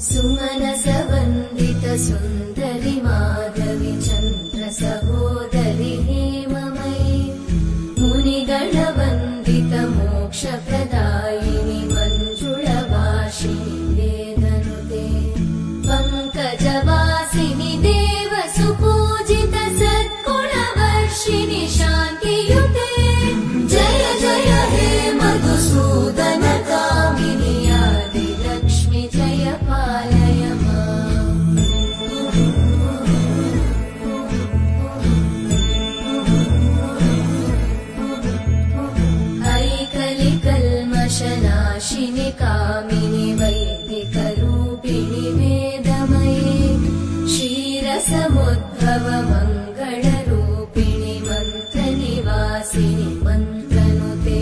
सुमनसवन्दित सुन्दरि माधवि चन्द्र सहोदरि हेममयि मुनिगणवन्दित मोक्षप्रदायिनि मञ्जुळभाषिणि वेदनुते पङ्कजवासिनि देवसुपूजित सद्गुणवर्षिणि शान्तियुते जय जय हे मधुसूदन कामिनि आदिलक्ष्मि जय पालय माम्। ऐकलिकल्मषनाशिनि कामिनि वैदिकरूपिणि वेदमये क्षीरसमुद्भव मङ्गलरूपिणि मन्त्रनिवासिनि मन्त्रनुते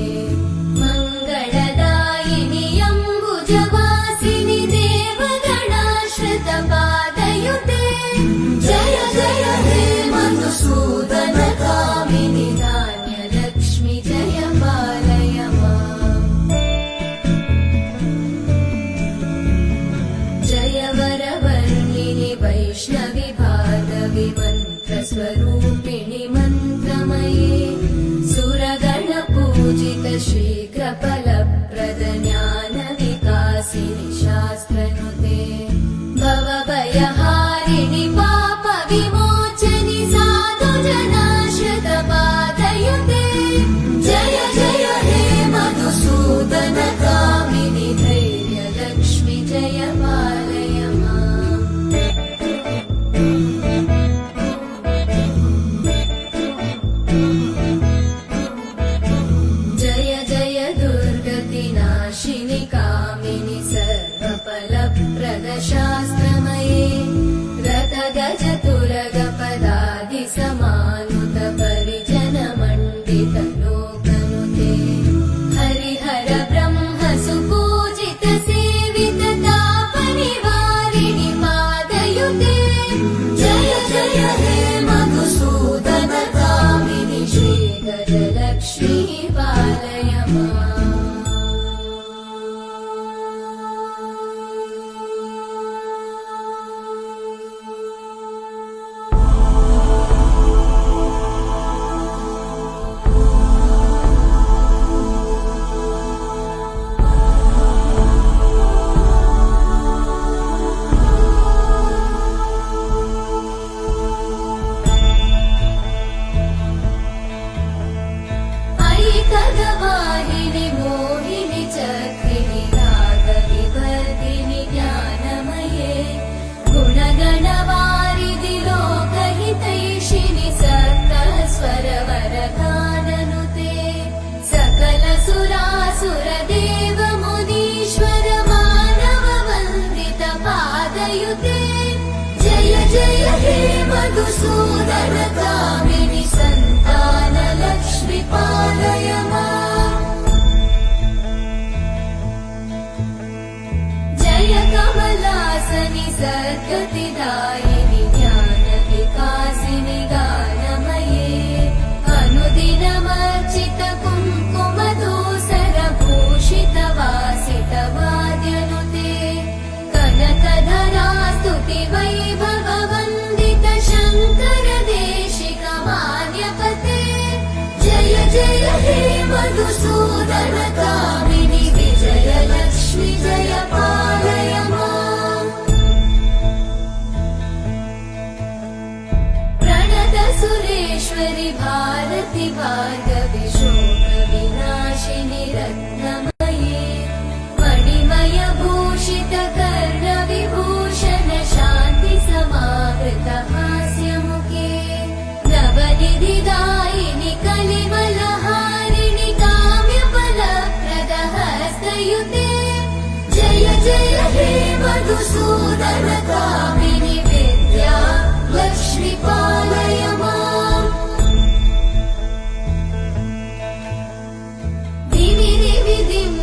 मङ्गलदायिनि अम्बुजवासिनि देवगणाश्रितपादयुते जय जय हे मधुसूदन कामिनि धान्यलक्ष्मि जय पालय माम्। जय वरवर्णिनि वैष्णवि भार्गवि मन्त्रस्वरूपिणि मन्त्रमये सुरगणपूजित शीघ्रफलप्रद ज्ञानविकासिनि शास्त्रनुते भवभयहारिणि पापविमोचनि साधुजनाश्रितपादयुते जय जय हे मधुसूदन कामिनि धैर्यलक्ष्मि जय पालय माम्। जय जय दुर्गतिनाशिनि कामिनि सर्वफलप्रद शास्त्रमये रथगजतुरगपदादिसमानुत परिजनमण्डित लोकनुते हरिहर ब्रह्म सुपूजित सेवित तापनिवारिणि पादयुते जय जय हे मधुसूदन कामिनि श्रीगजलक्ष्मी पालय माम्। ऐकगवाहिनि मोहिनि चक्रिणि रागविवर्धिनि ज्ञानमये गुणगणवारिधि लोकहितैषिणि सप्तस्वरवरगाननुते सकल सुरासुर देव मुनीश्वर मानव वन्दित पादयुते जय जय हे मधुसूदन कामिनि सन्तान लक्ष्मि पालय माम्। जय कमलासनि सद्गतिदायिनि ज्ञानविकासिनि गानमये अनुदिनमर्चित कुङ्कुमधूसर भूषित वासित वाद्यनुते कनकधरा स्तुति वैभव वन्दित शङ्कर देशिक मान्यपते जय जय हे मधुसूदन कामिनि विजयलक्ष्मि जय पालय माम्। प्रणत सुरेश्वरि भारति भार्गवि शोकविनाशिनि रत्नमये मणिमय भूषित कर्णविभूषण शान्ति समावृत हास्यमुखे नवनिधिदायिनि कलिमलहारिणि काम्यफलप्रद हस्तयुते जय जय हे मधुसूदन कामिनि विद्या लक्ष्मि पालय माम्। दिवि दिवि दिं